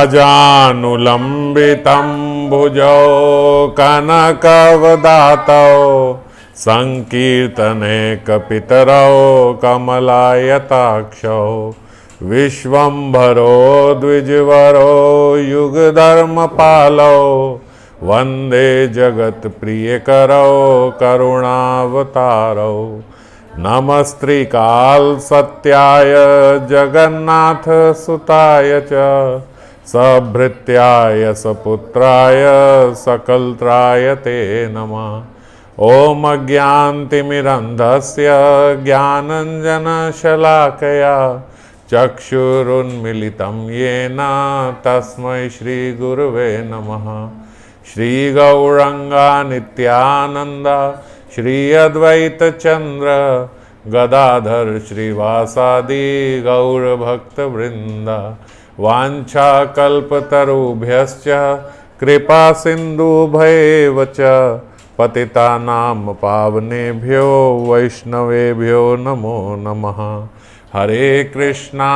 अजानुलम्बितं भुजौ कनकवदातौ संकीर्तने कपितरौ कमलायताक्षौ विश्वम्भरो द्विजवरो युगधर्मपालौ वन्दे जगत्प्रियकरौ करुणावतारौ नमस्त्रिकाल सत्याय जगन्नाथ सुताय च सभृत्याय सपुत्राय सकलत्राय ते नमः। ओम अज्ञानतिमिरन्धस्य ज्ञानाञ्जनशलाकया चक्षुरुन्मीलितं येन तस्मै श्रीगुरुवे नमः। श्रीगौरङ्गा नित्यानन्द श्री अद्वैत चंद्र गदाधर श्रीवासादि गौरभक्तवृंद वाञ्छाकल्पतरुभ्यश्च कृपा सिन्धुभ्येव च पतितानां पावनेभ्यो वैष्णवेभ्यो नमो नमः। हरे कृष्णा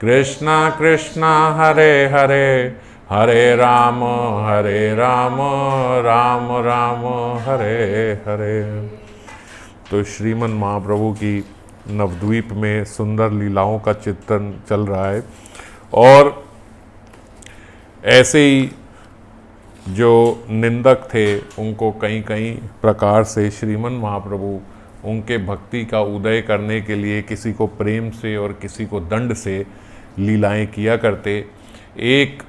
कृष्णा कृष्णा हरे हरे हरे राम राम राम हरे हरे। तो श्रीमन महाप्रभु की नवद्वीप में सुंदर लीलाओं का चित्रण चल रहा है और ऐसे ही जो निंदक थे उनको कई कई प्रकार से श्रीमन महाप्रभु उनके भक्ति का उदय करने के लिए किसी को प्रेम से और किसी को दंड से लीलाएं किया करते। एक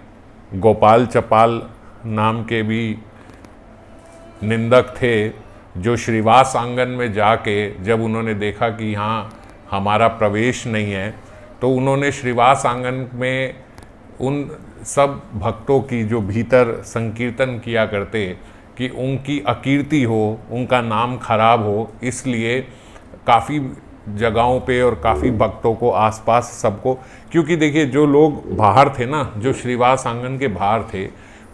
गोपाल चपाल नाम के भी निंदक थे जो श्रीवास आंगन में जाके जब उन्होंने देखा कि यहाँ हमारा प्रवेश नहीं है तो उन्होंने श्रीवास आंगन में उन सब भक्तों की जो भीतर संकीर्तन किया करते कि उनकी अकीर्ति हो, उनका नाम खराब हो, इसलिए काफ़ी जगहों पे और काफ़ी भक्तों को आसपास सबको, क्योंकि देखिए जो लोग बाहर थे ना, जो श्रीवास आंगन के बाहर थे,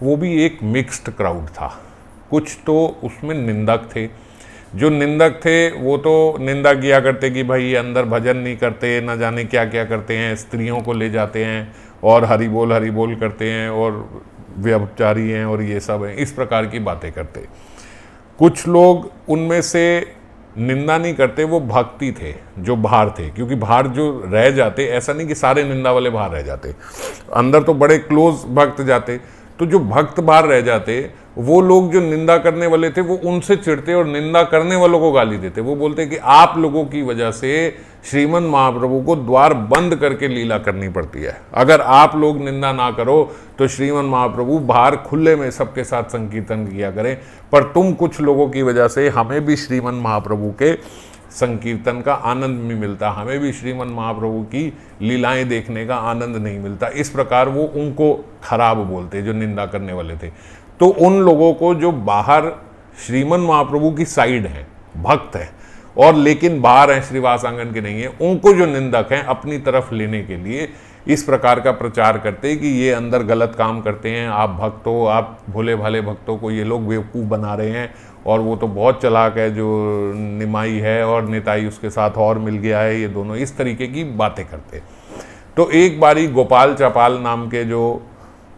वो भी एक मिक्स्ड क्राउड था। कुछ तो उसमें निंदक थे, जो निंदक थे वो तो निंदा किया करते कि भाई ये अंदर भजन नहीं करते, न जाने क्या क्या करते हैं, स्त्रियों को ले जाते हैं और हरि बोल करते हैं और व्यभिचारी हैं और ये सब हैं, इस प्रकार की बातें करते। कुछ लोग उनमें से निंदा नहीं करते, वो भक्ति थे जो बाहर थे, क्योंकि बाहर जो रह जाते, ऐसा नहीं कि सारे निंदा वाले बाहर रह जाते, अंदर तो बड़े क्लोज भक्त जाते। तो जो भक्त बाहर रह जाते, वो लोग जो निंदा करने वाले थे वो उनसे चिढ़ते और निंदा करने वालों को गाली देते। वो बोलते कि आप लोगों की वजह से श्रीमन महाप्रभु को द्वार बंद करके लीला करनी पड़ती है, अगर आप लोग निंदा ना करो तो श्रीमन महाप्रभु बाहर खुले में सबके साथ संकीर्तन किया करें, पर तुम कुछ लोगों की वजह से हमें भी श्रीमन महाप्रभु के संकीर्तन का आनंद नहीं मिलता, हमें भी श्रीमन महाप्रभु की लीलाएं देखने का आनंद नहीं मिलता। इस प्रकार वो उनको खराब बोलते जो निंदा करने वाले थे। तो उन लोगों को जो बाहर श्रीमन महाप्रभु की साइड हैं, भक्त हैं और लेकिन बाहर हैं, श्रीवास आंगन के नहीं है, उनको जो निंदक हैं अपनी तरफ लेने के लिए इस प्रकार का प्रचार करते हैं कि ये अंदर गलत काम करते हैं, आप भक्त हो, आप भोले भाले भक्तों को ये लोग बेवकूफ़ बना रहे हैं और वो तो बहुत चालाक है जो निमाई है और निताई उसके साथ और मिल गया है, ये दोनों इस तरीके की बातें करते। तो एक बारी गोपाल चपाल नाम के जो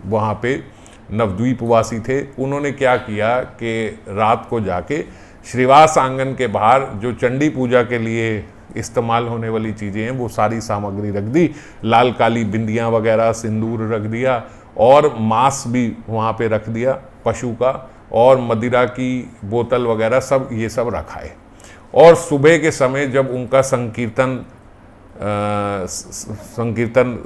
वहाँ पे नवद्वीपवासी थे, उन्होंने क्या किया कि रात को जाके श्रीवास आंगन के बाहर जो चंडी पूजा के लिए इस्तेमाल होने वाली चीज़ें हैं वो सारी सामग्री रख दी, लाल काली बिंदियाँ वगैरह, सिंदूर रख दिया और मांस भी वहाँ पे रख दिया पशु का, और मदिरा की बोतल वगैरह सब ये सब रखा है। और सुबह के समय जब उनका संकीर्तन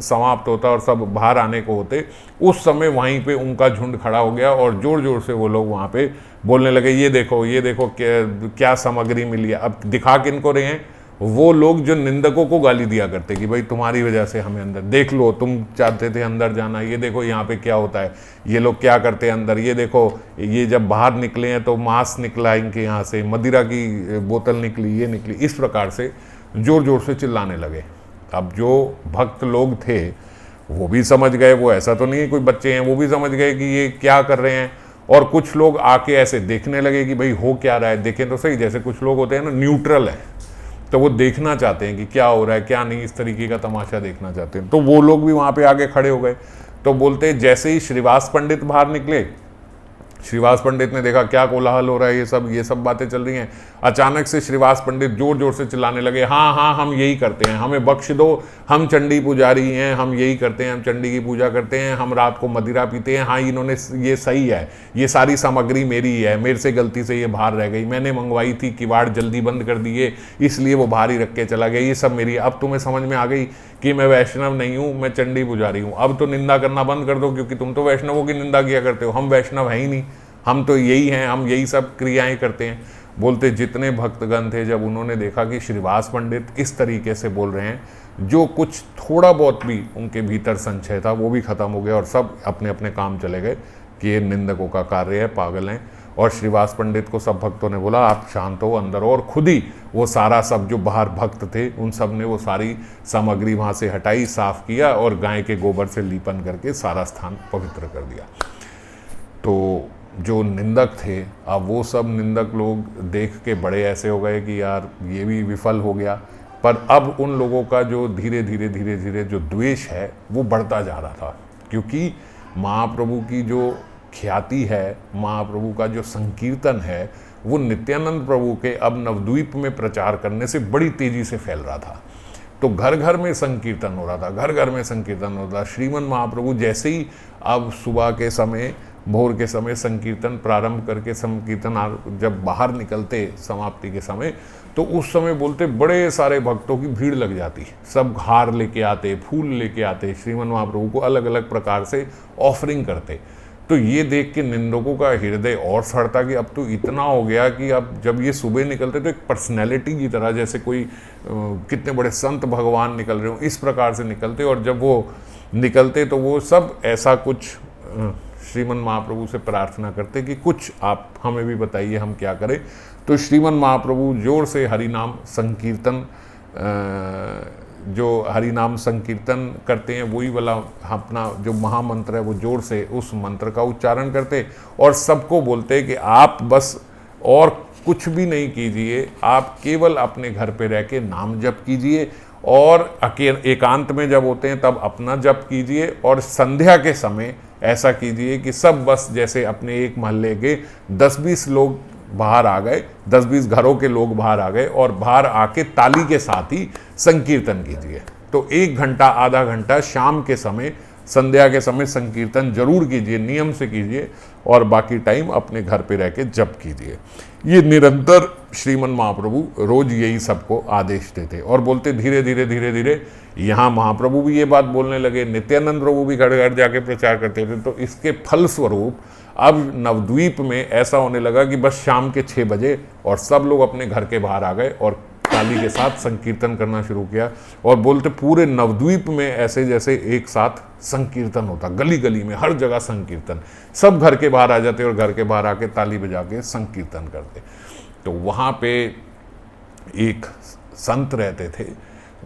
समाप्त होता और सब बाहर आने को होते, उस समय वहीं पे उनका झुंड खड़ा हो गया और जोर जोर से वो लोग वहाँ पे बोलने लगे, ये देखो क्या सामग्री मिली है। अब दिखा किनको रहे हैं, वो लोग जो निंदकों को गाली दिया करते कि भाई तुम्हारी वजह से हमें अंदर, देख लो तुम चाहते थे अंदर जाना, ये देखो यहाँ पे क्या होता है, ये लोग क्या करते हैं अंदर, ये देखो ये जब बाहर निकले हैं तो मांस निकला इनके यहाँ से, मदिरा की बोतल निकली, ये निकली, इस प्रकार से जोर जोर से चिल्लाने लगे। अब जो भक्त लोग थे वो भी समझ गए, वो ऐसा तो नहीं है कोई बच्चे हैं, वो भी समझ गए कि ये क्या कर रहे हैं। और कुछ लोग आके ऐसे देखने लगे कि भाई हो क्या रहा है, देखें तो सही। जैसे कुछ लोग होते हैं ना न्यूट्रल है, तो वो देखना चाहते हैं कि क्या हो रहा है क्या नहीं, इस तरीके का तमाशा देखना चाहते हैं। तो वो लोग भी वहाँ पे आगे खड़े हो गए। तो बोलते जैसे ही श्रीवास पंडित बाहर निकले, श्रीवास पंडित ने देखा क्या कोलाहल हो रहा है, ये सब बातें चल रही हैं। अचानक से श्रीवास पंडित जोर जोर से चिल्लाने लगे, हाँ हाँ हम यही करते हैं, हमें बख्श दो, हम चंडी पुजारी हैं, हम यही करते हैं, हम चंडी की पूजा करते हैं, हम रात को मदिरा पीते हैं। हाँ इन्होंने, ये सही है, ये सारी सामग्री मेरी ही है, मेरे से गलती से ये बाहर रह गई, मैंने मंगवाई थी, किवाड़ जल्दी बंद कर दिए इसलिए वो बाहर ही रख के चला गया, ये सब मेरी। अब तुम्हें समझ में आ गई कि मैं वैष्णव नहीं हूँ, मैं चंडी पुजारी हूँ। अब तो निंदा करना बंद कर दो, क्योंकि तुम तो वैष्णवों की निंदा किया करते हो, हम वैष्णव है ही नहीं, हम तो यही हैं, हम यही सब क्रियाएं करते हैं। बोलते जितने भक्तगण थे, जब उन्होंने देखा कि श्रीवास पंडित इस तरीके से बोल रहे हैं, जो कुछ थोड़ा बहुत भी उनके भीतर संशय था वो भी खत्म हो गया और सब अपने अपने काम चले गए कि ये निंदकों का कार्य है, पागल हैं। और श्रीवास पंडित को सब भक्तों ने बोला आप शांत हो अंदर, और खुद ही वो सारा सब जो बाहर भक्त थे उन सब ने वो सारी सामग्री वहाँ से हटाई, साफ किया और गाय के गोबर से लीपन करके सारा स्थान पवित्र कर दिया। तो जो निंदक थे, अब वो सब निंदक लोग देख के बड़े ऐसे हो गए कि यार ये भी विफल हो गया। पर अब उन लोगों का जो धीरे धीरे जो द्वेष है वो बढ़ता जा रहा था, क्योंकि महाप्रभु की जो ख्याति है, महाप्रभु का जो संकीर्तन है, वो नित्यानंद प्रभु के अब नवद्वीप में प्रचार करने से बड़ी तेजी से फैल रहा था। तो घर घर में संकीर्तन हो रहा था, घर घर में संकीर्तन हो रहा था। श्रीमन महाप्रभु जैसे ही अब सुबह के समय, भोर के समय संकीर्तन प्रारंभ करके संकीर्तन जब बाहर निकलते समाप्ति के समय, तो उस समय बोलते बड़े सारे भक्तों की भीड़ लग जाती, सब हार लेके आते, फूल लेके आते, श्रीमन महाप्रभु को अलग अलग प्रकार से ऑफरिंग करते। तो ये देख के निंदकों का हृदय और सड़ता कि अब तो इतना हो गया कि अब जब ये सुबह निकलते तो एक पर्सनैलिटी की तरह, जैसे कोई कितने बड़े संत भगवान निकल रहे हो, इस प्रकार से निकलते। और जब वो निकलते तो वो सब ऐसा कुछ श्रीमन महाप्रभु से प्रार्थना करते कि कुछ आप हमें भी बताइए हम क्या करें। तो श्रीमन महाप्रभु जोर से हरिनाम संकीर्तन, जो हरिनाम संकीर्तन करते हैं वही वाला अपना जो महामंत्र है वो जोर से उस मंत्र का उच्चारण करते और सबको बोलते कि आप बस और कुछ भी नहीं कीजिए, आप केवल अपने घर पे रह के नाम जप कीजिए और एकांत में जब होते हैं तब अपना जप कीजिए, और संध्या के समय ऐसा कीजिए कि सब बस जैसे अपने एक मोहल्ले के 10-20 लोग बाहर आ गए, 10-20 घरों के लोग बाहर आ गए और बाहर आके ताली के साथ ही संकीर्तन कीजिए। तो 1 घंटा आधा घंटा शाम के समय, संध्या के समय संकीर्तन जरूर कीजिए, नियम से कीजिए, और बाकी टाइम अपने घर पे रह के जप कीजिए। ये निरंतर श्रीमन महाप्रभु रोज यही सबको आदेश देते और बोलते। धीरे धीरे यहाँ महाप्रभु भी ये बात बोलने लगे, नित्यानंद प्रभु भी घर घर जाके प्रचार करते थे। तो इसके फलस्वरूप अब नवद्वीप में ऐसा होने लगा कि बस शाम के 6 बजे और सब लोग अपने घर के बाहर आ गए और ताली के साथ संकीर्तन करना शुरू किया। और बोलते पूरे नवद्वीप में ऐसे जैसे एक साथ संकीर्तन होता, गली गली में हर जगह संकीर्तन, सब घर के बाहर आ जाते और घर के बाहर आके ताली बजा के संकीर्तन करते। तो वहाँ पे एक संत रहते थे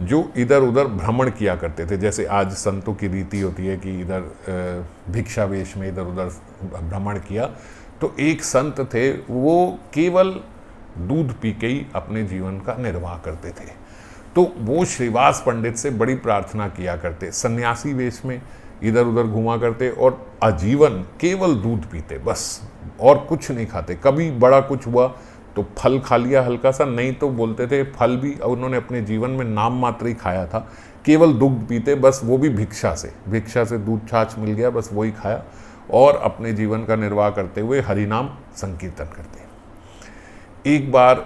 जो इधर उधर भ्रमण किया करते थे, जैसे आज संतों की रीति होती है कि इधर भिक्षा वेश में इधर उधर भ्रमण किया। तो एक संत थे, वो केवल दूध पी के ही अपने जीवन का निर्वाह करते थे। तो वो श्रीवास पंडित से बड़ी प्रार्थना किया करते, सन्यासी वेश में इधर उधर घुमा करते और आजीवन केवल दूध पीते बस, और कुछ नहीं खाते। कभी बड़ा कुछ हुआ तो फल खा लिया हल्का सा, नहीं तो बोलते थे फल भी उन्होंने अपने जीवन में नाम मात्र ही खाया था, केवल दूध पीते बस, वो भी भिक्षा से दूध छाछ मिल गया बस वही खाया, और अपने जीवन का निर्वाह करते हुए हरिनाम संकीर्तन करते। एक बार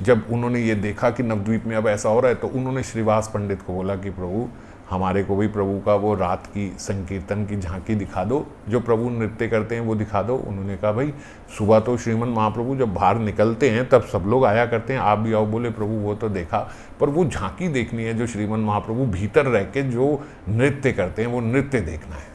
जब उन्होंने ये देखा कि नवद्वीप में अब ऐसा हो रहा है, तो उन्होंने श्रीवास पंडित को बोला कि प्रभु हमारे को भी प्रभु का वो रात की संकीर्तन की झांकी दिखा दो, जो प्रभु नृत्य करते हैं वो दिखा दो। उन्होंने कहा भाई सुबह तो श्रीमन महाप्रभु जब बाहर निकलते हैं तब सब लोग आया करते हैं, आप भी आओ। बोले प्रभु वो तो देखा, पर वो झांकी देखनी है जो श्रीमन महाप्रभु भीतर रह के जो नृत्य करते हैं वो नृत्य देखना है।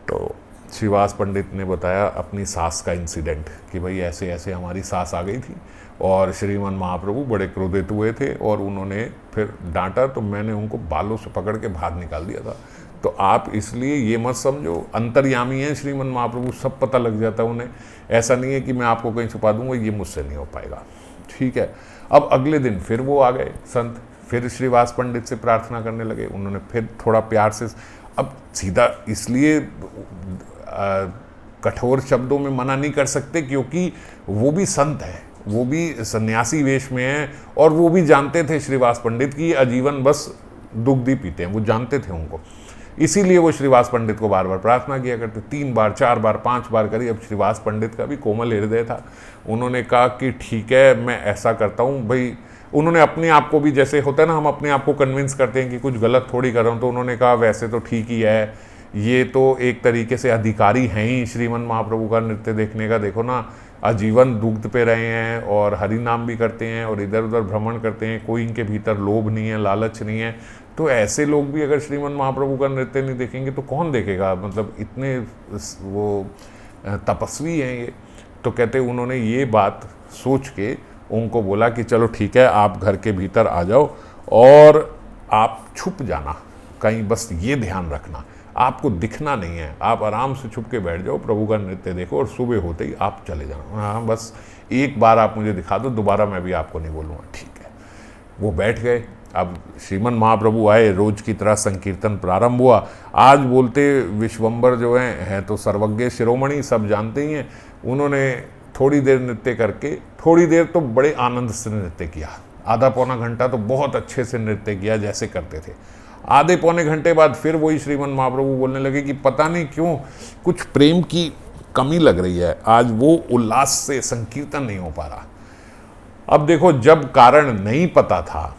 तो श्रीवास पंडित ने बताया अपनी सास का इंसिडेंट कि भाई ऐसे ऐसे हमारी सास आ गई थी और श्रीमन महाप्रभु बड़े क्रोधित हुए थे और उन्होंने फिर डांटा, तो मैंने उनको बालों से पकड़ के बाहर निकाल दिया था। तो आप इसलिए ये मत समझो, अंतर्यामी हैं श्रीमन महाप्रभु, सब पता लग जाता है उन्हें, ऐसा नहीं है कि मैं आपको कहीं छुपा दूंगा, ये मुझसे नहीं हो पाएगा। ठीक है, अब अगले दिन फिर वो आ गए संत, फिर श्रीवास पंडित से प्रार्थना करने लगे। उन्होंने फिर थोड़ा प्यार से, अब सीधा इसलिए कठोर शब्दों में मना नहीं कर सकते क्योंकि वो भी संत हैं, वो भी सन्यासी वेश में हैं, और वो भी जानते थे श्रीवास पंडित की आजीवन बस दुग्ध ही पीते हैं, वो जानते थे उनको। इसीलिए वो श्रीवास पंडित को बार बार प्रार्थना किया करते, 3 बार 4 बार 5 बार करी। अब श्रीवास पंडित का भी कोमल हृदय था, उन्होंने कहा कि ठीक है मैं ऐसा करता हूँ भाई। उन्होंने अपने आप को भी, जैसे होता है ना हम अपने आप को कन्विंस करते हैं कि कुछ गलत थोड़ी कर रहा हूँ, तो उन्होंने कहा वैसे तो ठीक ही है, ये तो एक तरीके से अधिकारी हैं ही श्रीमन महाप्रभु का नृत्य देखने का। देखो ना, आजीवन दुग्ध पे रहे हैं और हरि नाम भी करते हैं और इधर उधर भ्रमण करते हैं, कोई इनके भीतर लोभ नहीं है, लालच नहीं है। तो ऐसे लोग भी अगर श्रीमन महाप्रभु का नृत्य नहीं देखेंगे तो कौन देखेगा, मतलब इतने वो तपस्वी हैं ये। तो कहते उन्होंने ये बात सोच के उनको बोला कि चलो ठीक है, आप घर के भीतर आ जाओ और आप छुप जाना कहीं, बस ये ध्यान रखना आपको दिखना नहीं है, आप आराम से छुप के बैठ जाओ, प्रभु का नृत्य देखो और सुबह होते ही आप चले जाना। हाँ, बस एक बार आप मुझे दिखा दो, दोबारा मैं भी आपको नहीं बोलूँगा। ठीक है, वो बैठ गए। अब श्रीमन महाप्रभु आए, रोज की तरह संकीर्तन प्रारंभ हुआ। आज बोलते विश्वम्बर जो हैं तो सर्वज्ञ शिरोमणि, सब जानते ही हैं। उन्होंने थोड़ी देर नृत्य करके, थोड़ी देर तो बड़े आनंद से नृत्य किया, आधा पौना घंटा तो बहुत अच्छे से नृत्य किया जैसे करते थे। आधे पौने घंटे बाद फिर वही श्रीमन महाप्रभु बोलने लगे कि पता नहीं क्यों कुछ प्रेम की कमी लग रही है, आज वो उल्लास से संकीर्तन नहीं हो पा रहा। अब देखो, जब कारण नहीं पता था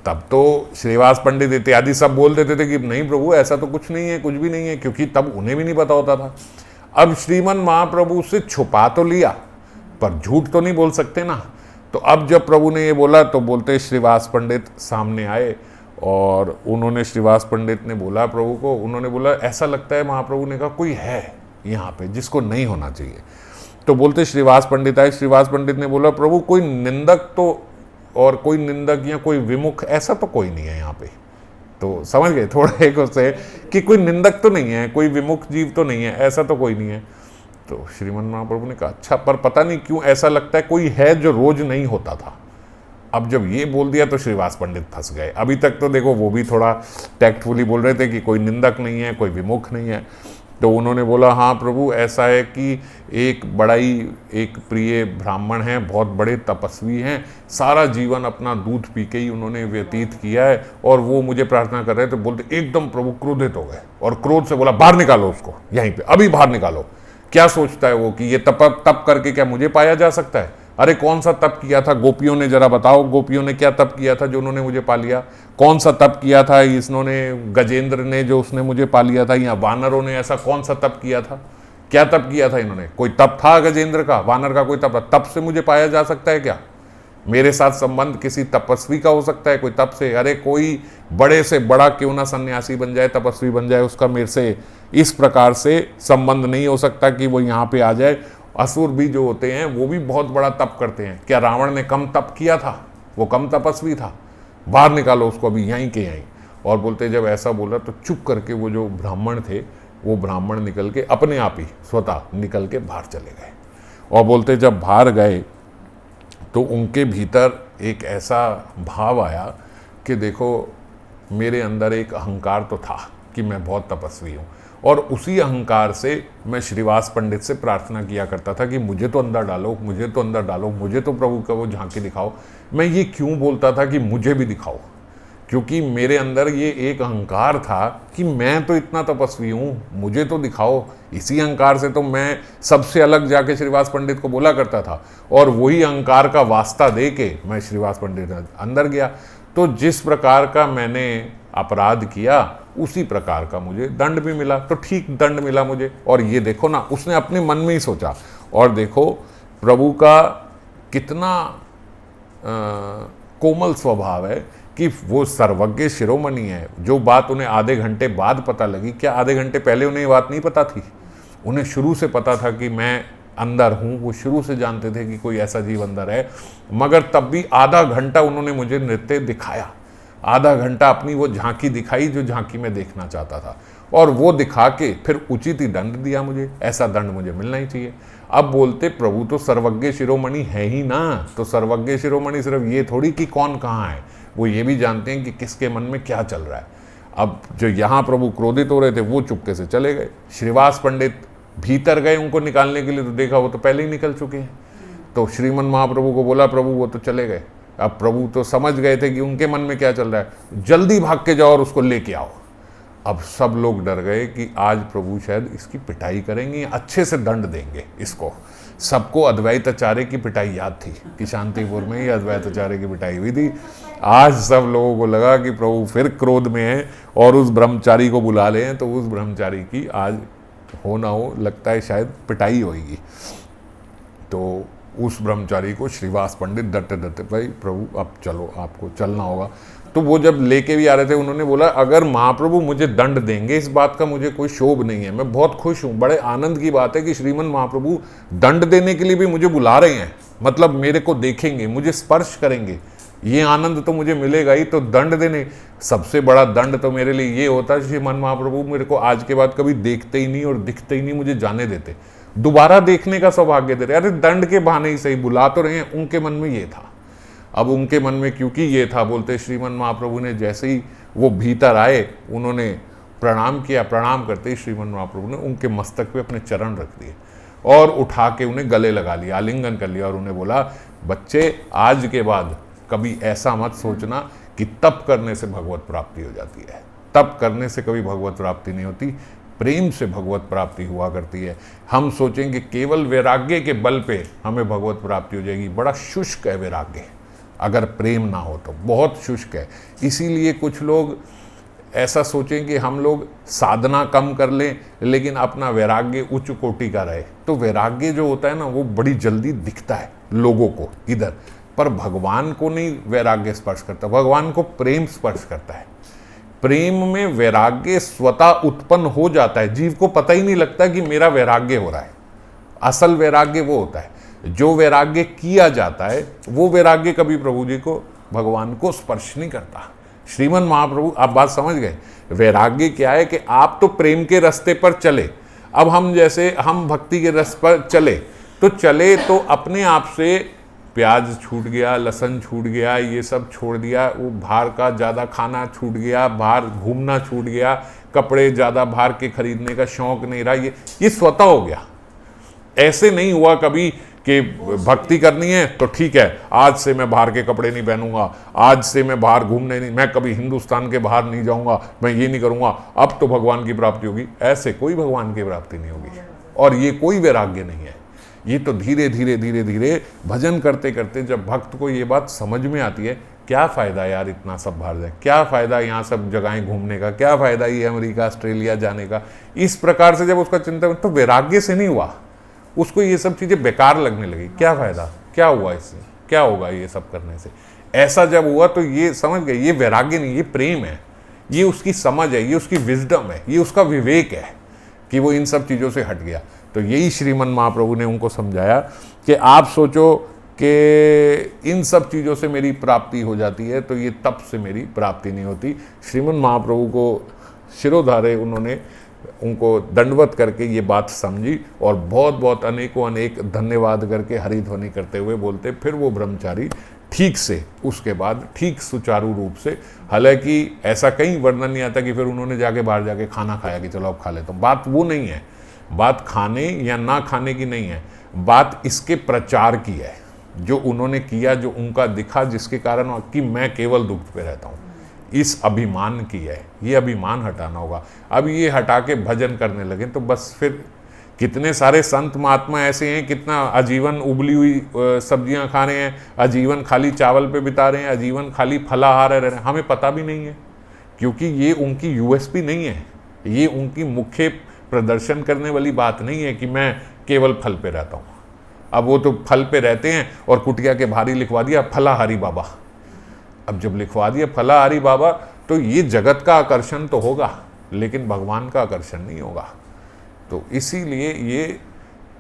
तब तो श्रीवास पंडित इत्यादि सब बोल देते थे कि नहीं प्रभु ऐसा तो कुछ नहीं है, कुछ भी नहीं है, क्योंकि तब उन्हें भी नहीं पता होता था। अब श्रीमन महाप्रभु से छुपा तो लिया पर झूठ तो नहीं बोल सकते ना। तो अब जब प्रभु ने ये बोला तो बोलते श्रीवास पंडित सामने आए और उन्होंने, श्रीवास पंडित ने बोला प्रभु को, उन्होंने बोला ऐसा लगता है, महाप्रभु ने कहा कोई है यहाँ पे जिसको नहीं होना चाहिए। तो बोलते श्रीवास पंडित आए, श्रीवास पंडित ने बोला प्रभु कोई निंदक तो, और कोई निंदक या कोई विमुख ऐसा तो कोई नहीं है यहाँ पे। तो समझ गए थोड़ा एक उससे कि कोई निंदक तो नहीं है, कोई विमुख जीव तो नहीं है, ऐसा तो कोई नहीं है। तो श्रीमन महाप्रभु ने कहा अच्छा, पर पता नहीं क्यों ऐसा लगता है कोई है जो रोज नहीं होता था। अब जब ये बोल दिया तो श्रीवास पंडित फंस गए। अभी तक तो देखो वो भी थोड़ा टैक्टफुली बोल रहे थे कि कोई निंदक नहीं है, कोई विमुख नहीं है। तो उन्होंने बोला हाँ प्रभु ऐसा है कि एक बड़ा ही एक प्रिय ब्राह्मण हैं, बहुत बड़े तपस्वी हैं, सारा जीवन अपना दूध पी के ही उन्होंने व्यतीत किया है, और वो मुझे प्रार्थना कर रहे थे। बोलते एकदम प्रभु क्रोधित हो गए और क्रोध से बोला बाहर निकालो उसको, यहीं पे अभी बाहर निकालो। क्या सोचता है वो कि ये तप करके क्या मुझे पाया जा सकता है? अरे कौन सा तप किया था गोपियों ने, जरा बताओ गोपियों ने क्या तप किया था जो उन्होंने मुझे पा लिया? कौन सा तप किया था इसने, गजेंद्र ने जो उसने मुझे पा लिया था, या वानरों ने ऐसा कौन सा तप किया था? क्या तप किया था इन्होंने? कोई तप था गजेंद्र का, वानर का कोई तप? तप से मुझे पाया जा सकता है क्या? मेरे साथ संबंध किसी तपस्वी का हो सकता है कोई तप से? अरे कोई बड़े से बड़ा क्यों ना सन्यासी बन जाए, तपस्वी बन जाए, उसका मेरे से इस प्रकार से संबंध नहीं हो सकता कि वो यहाँ पे आ जाए। असुर भी जो होते हैं वो भी बहुत बड़ा तप करते हैं। क्या रावण ने कम तप किया था? वो कम तपस्वी था? बाहर निकालो उसको अभी यहीं के यहीं। और बोलते जब ऐसा बोला तो चुप करके वो जो ब्राह्मण थे, वो ब्राह्मण निकल के अपने आप ही स्वतः निकल के बाहर चले गए। और बोलते जब बाहर गए तो उनके भीतर एक ऐसा भाव आया कि देखो मेरे अंदर एक अहंकार तो था कि मैं बहुत तपस्वी हूँ, और उसी अहंकार से मैं श्रीवास पंडित से प्रार्थना किया करता था कि मुझे तो अंदर डालो, मुझे तो अंदर डालो, मुझे तो प्रभु का वो झांकी दिखाओ। मैं ये क्यों बोलता था कि मुझे भी दिखाओ? क्योंकि मेरे अंदर ये एक अहंकार था कि मैं तो इतना तपस्वी हूँ, मुझे तो दिखाओ। इसी अहंकार से तो मैं सबसे अलग जाके श्रीवास पंडित को बोला करता था, और वही अहंकार का वास्ता दे के मैं श्रीवास पंडित अंदर गया। तो जिस प्रकार का मैंने अपराध किया उसी प्रकार का मुझे दंड भी मिला। तो ठीक दंड मिला मुझे। और ये देखो ना, उसने अपने मन में ही सोचा। और देखो प्रभु का कितना कोमल स्वभाव है कि वो सर्वज्ञ शिरोमणि है। जो बात उन्हें आधे घंटे बाद पता लगी, क्या आधे घंटे पहले उन्हें ये बात नहीं पता थी? उन्हें शुरू से पता था कि मैं अंदर हूँ, वो शुरू से जानते थे कि कोई ऐसा जीव अंदर है। मगर तब भी आधा घंटा उन्होंने मुझे नृत्य दिखाया, आधा घंटा अपनी वो झांकी दिखाई जो झांकी में देखना चाहता था, और वो दिखा के फिर उचित ही दंड दिया मुझे। ऐसा दंड मुझे मिलना ही चाहिए। अब बोलते प्रभु तो सर्वज्ञ शिरोमणि है ही ना, तो सर्वज्ञ शिरोमणि सिर्फ ये थोड़ी कि कौन कहाँ है, वो ये भी जानते हैं कि किसके मन में क्या चल रहा है। अब जो यहाँ प्रभु क्रोधित हो रहे थे वो चुपके से चले गए। श्रीवास पंडित भीतर गए उनको निकालने के लिए, तो देखा वो तो पहले ही निकल चुके हैं। तो श्रीमन महाप्रभु को बोला, प्रभु वो तो चले गए। अब प्रभु तो समझ गए थे कि उनके मन में क्या चल रहा है, जल्दी भाग के जाओ और उसको लेके आओ। अब सब लोग डर गए कि आज प्रभु शायद इसकी पिटाई करेंगे, अच्छे से दंड देंगे इसको। सबको अद्वैत आचार्य की पिटाई याद थी कि शांतिपुर में ही अद्वैत आचार्य की पिटाई हुई थी। आज सब लोगों को लगा कि प्रभु फिर क्रोध में है और उस ब्रह्मचारी को बुला ले, तो उस ब्रह्मचारी की आज हो ना हो लगता है शायद पिटाई होगी। तो उस ब्रह्मचारी को श्रीवास पंडित डरते डरते, भाई प्रभु अब चलो आपको चलना होगा। तो वो जब लेके भी आ रहे थे उन्होंने बोला, अगर महाप्रभु मुझे दंड देंगे इस बात का मुझे कोई शोभ नहीं है, मैं बहुत खुश हूँ, बड़े आनंद की बात है कि श्रीमन महाप्रभु दंड देने के लिए भी मुझे बुला रहे हैं, मतलब मेरे को देखेंगे, मुझे स्पर्श करेंगे, ये आनंद तो मुझे मिलेगा ही। तो दंड देने, सबसे बड़ा दंड तो मेरे लिए ये होता है श्रीमन महाप्रभु मेरे को आज के बाद कभी देखते ही नहीं और दिखते ही नहीं, मुझे जाने देते, दोबारा देखने का सौभाग्य दे रहे। अरे दंड के बहाने ही सही बुला तो रहे हैं। उनके मन में ये था। अब उनके मन में क्योंकि ये था, बोलते श्रीमन महाप्रभु ने जैसे ही वो भीतर आए उन्होंने प्रणाम किया, प्रणाम करते ही श्रीमन महाप्रभु ने उनके मस्तक पे अपने चरण रख दिए और उठा के उन्हें गले लगा लिया, आलिंगन कर लिया और उन्हें बोला, बच्चे आज के बाद कभी ऐसा मत सोचना कि तप करने से भगवत प्राप्ति हो जाती है। तप करने से कभी भगवत प्राप्ति नहीं होती, प्रेम से भगवत प्राप्ति हुआ करती है। हम सोचेंगे केवल वैराग्य के बल पे हमें भगवत प्राप्ति हो जाएगी, बड़ा शुष्क है वैराग्य, अगर प्रेम ना हो तो बहुत शुष्क है। इसीलिए कुछ लोग ऐसा सोचें कि हम लोग साधना कम कर लें लेकिन अपना वैराग्य उच्च कोटि का रहे। तो वैराग्य जो होता है ना वो बड़ी जल्दी दिखता है लोगों को इधर, पर भगवान को नहीं वैराग्य स्पर्श करता, भगवान को प्रेम स्पर्श करता है। प्रेम में वैराग्य स्वतः उत्पन्न हो जाता है, जीव को पता ही नहीं लगता कि मेरा वैराग्य हो रहा है। असल वैराग्य वो होता है जो वैराग्य किया जाता है, वो वैराग्य कभी प्रभु जी को, भगवान को स्पर्श नहीं करता। श्रीमन महाप्रभु, आप बात समझ गए, वैराग्य क्या है कि आप तो प्रेम के रास्ते पर चले, अब हम जैसे हम भक्ति के रास्ते पर चले तो अपने आप से प्याज छूट गया, लहसुन छूट गया, ये सब छोड़ दिया, वो बाहर का ज़्यादा खाना छूट गया, बाहर घूमना छूट गया, कपड़े ज़्यादा बाहर के खरीदने का शौक नहीं रहा, ये स्वतः हो गया। ऐसे नहीं हुआ कभी कि भक्ति करनी है तो ठीक है आज से मैं बाहर के कपड़े नहीं पहनूंगा, आज से मैं बाहर घूमने नहीं, मैं कभी हिंदुस्तान के बाहर नहीं जाऊंगा, मैं ये नहीं करूंगा, अब तो भगवान की प्राप्ति होगी। ऐसे कोई भगवान की प्राप्ति नहीं होगी और ये कोई वैराग्य नहीं है। ये तो धीरे धीरे धीरे धीरे भजन करते करते जब भक्त को ये बात समझ में आती है, क्या फ़ायदा यार इतना सब बाहर जाए, क्या फ़ायदा यहाँ सब जगहें घूमने का, क्या फ़ायदा ये अमेरिका ऑस्ट्रेलिया जाने का, इस प्रकार से जब उसका चिंतन, तो वैराग्य से नहीं हुआ, उसको ये सब चीज़ें बेकार लगने लगी। क्या फ़ायदा, क्या हुआ इससे, क्या होगा ये सब करने से, ऐसा जब हुआ तो ये समझ गए ये वैराग्य नहीं, ये प्रेम है, ये उसकी समझ है, ये उसकी विजडम है, ये उसका विवेक है कि वो इन सब चीज़ों से हट गया। तो यही श्रीमन महाप्रभु ने उनको समझाया कि आप सोचो कि इन सब चीज़ों से मेरी प्राप्ति हो जाती है, तो ये तप से मेरी प्राप्ति नहीं होती। श्रीमन महाप्रभु को शिरोधारे उन्होंने उनको दंडवत करके ये बात समझी और बहुत बहुत अनेकों अनेक धन्यवाद करके हरिध्वनि करते हुए बोलते, फिर वो ब्रह्मचारी ठीक से उसके बाद ठीक सुचारू रूप से, हालांकि ऐसा कहीं वर्णन नहीं आता कि फिर उन्होंने जाके बाहर जाके खाना खाया कि चलो अब खा लेता हूँ, बात वो नहीं है, बात खाने या ना खाने की नहीं है, बात इसके प्रचार की है जो उन्होंने किया, जो उनका दिखा, जिसके कारण कि मैं केवल दुख पे रहता हूँ, इस अभिमान की है, ये अभिमान हटाना होगा। अब ये हटा के भजन करने लगे तो बस फिर कितने सारे संत महात्मा ऐसे हैं, कितना आजीवन उबली हुई सब्जियां खा रहे हैं, आजीवन खाली चावल पे बिता रहे हैं, आजीवन खाली फलाहार रह रहे हैं, हमें पता भी नहीं है क्योंकि ये उनकी यूएसपी नहीं है, ये उनकी मुख्य प्रदर्शन करने वाली बात नहीं है कि मैं केवल फल पे रहता हूँ। अब वो तो फल पे रहते हैं और कुटिया के भारी लिखवा दिया फलाहारी बाबा। अब जब लिखवा दिया फलाहारी बाबा तो ये जगत का आकर्षण तो होगा लेकिन भगवान का आकर्षण नहीं होगा। तो इसीलिए ये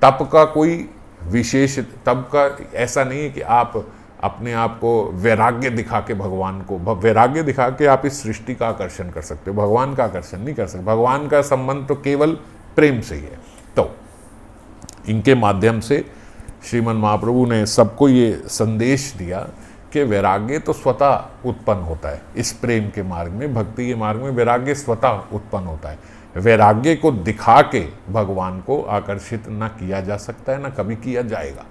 तप का कोई विशेष, तप का ऐसा नहीं है कि आप अपने आप को वैराग्य दिखा के भगवान को, वैराग्य दिखा के आप इस सृष्टि का आकर्षण कर सकते हो, भगवान का आकर्षण नहीं कर सकते। भगवान का संबंध तो केवल प्रेम से ही है। तो इनके माध्यम से श्रीमन महाप्रभु ने सबको ये संदेश दिया कि वैराग्य तो स्वतः उत्पन्न होता है। इस प्रेम के मार्ग में, भक्ति के मार्ग में वैराग्य स्वतः उत्पन्न होता है। वैराग्य को दिखा के भगवान को आकर्षित ना किया जा सकता है, ना कभी किया जाएगा।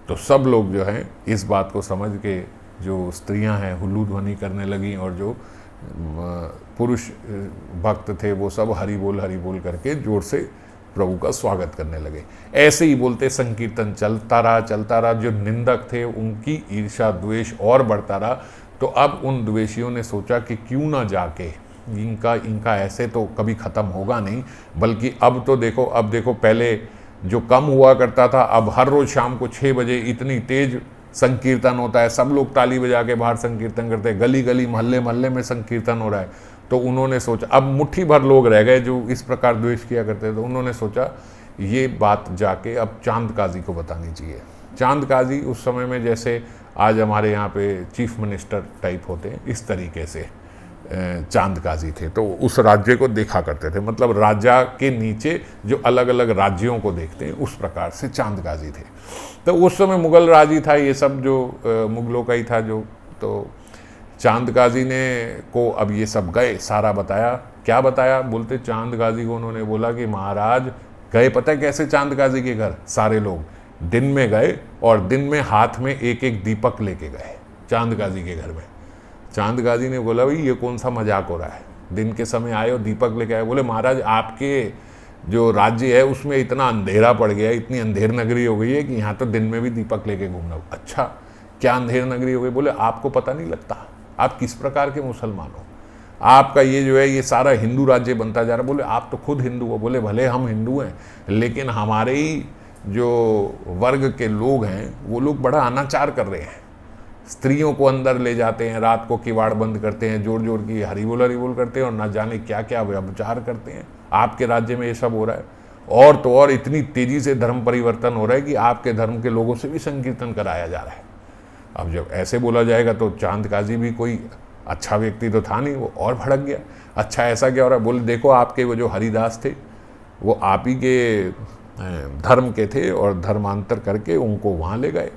तो सब लोग जो हैं इस बात को समझ के, जो स्त्रियां हैं हुल्लू ध्वनि करने लगी और जो पुरुष भक्त थे वो सब हरि बोल करके जोर से प्रभु का स्वागत करने लगे। ऐसे ही बोलते संकीर्तन चलता रहा। जो निंदक थे उनकी ईर्ष्या द्वेष और बढ़ता रहा। तो अब उन द्वेषियों ने सोचा कि क्यों ना जाके इनका ऐसे तो कभी ख़त्म होगा नहीं, बल्कि अब देखो पहले जो कम हुआ करता था, अब हर रोज़ शाम को 6 बजे इतनी तेज संकीर्तन होता है, सब लोग ताली बजा के बाहर संकीर्तन करते हैं, गली गली मोहल्ले में संकीर्तन हो रहा है। तो उन्होंने सोचा, अब मुट्ठी भर लोग रह गए जो इस प्रकार द्वेष किया करते थे, तो उन्होंने सोचा ये बात जाके अब चांद काजी को बतानी चाहिए। चांद काजी उस समय में जैसे आज हमारे यहाँ पे चीफ मिनिस्टर टाइप होते हैं, इस तरीके से चांद काजी थे। तो उस राज्य को देखा करते थे, मतलब राजा के नीचे जो अलग अलग राज्यों को देखते हैं उस प्रकार से चांद काजी थे। तो उस समय मुगल राज ही था, ये सब जो मुगलों का ही था जो। तो चांद काजी ने को अब ये सब गए, सारा बताया। क्या बताया? बोलते चांद काजी को उन्होंने बोला कि महाराज गए, पता है कैसे चांद काजी के घर? सारे लोग दिन में गए और दिन में हाथ में एक एक दीपक लेके गए चांद काजी के घर में। चांद काजी ने बोला भाई ये कौन सा मजाक हो रहा है, दिन के समय आए और दीपक लेके आए। बोले महाराज आपके जो राज्य है उसमें इतना अंधेरा पड़ गया है, इतनी अंधेर नगरी हो गई है कि यहाँ तो दिन में भी दीपक लेके घूमना। अच्छा क्या अंधेर नगरी हो गई? बोले आपको पता नहीं लगता, आप किस प्रकार के मुसलमान हो, आपका ये जो है ये सारा हिंदू राज्य बनता जा रहा है। बोले आप तो खुद हिंदू हो। बोले भले हम हिंदू हैं, लेकिन हमारे ही जो वर्ग के लोग हैं वो लोग बड़ा अनाचार कर रहे हैं, स्त्रियों को अंदर ले जाते हैं, रात को किवाड़ बंद करते हैं, जोर जोर की हरि बोल करते हैं और ना जाने क्या क्या व्यभिचार करते हैं। आपके राज्य में ये सब हो रहा है, और तो और इतनी तेजी से धर्म परिवर्तन हो रहा है कि आपके धर्म के लोगों से भी संकीर्तन कराया जा रहा है। अब जब ऐसे बोला जाएगा तो चांद काजी भी कोई अच्छा व्यक्ति तो था नहीं, वो और भड़क गया। अच्छा ऐसा क्या हो रहा है? बोले देखो आपके वो जो हरिदास थे वो आप ही के धर्म के थे और धर्मांतर करके उनको वहाँ ले गए।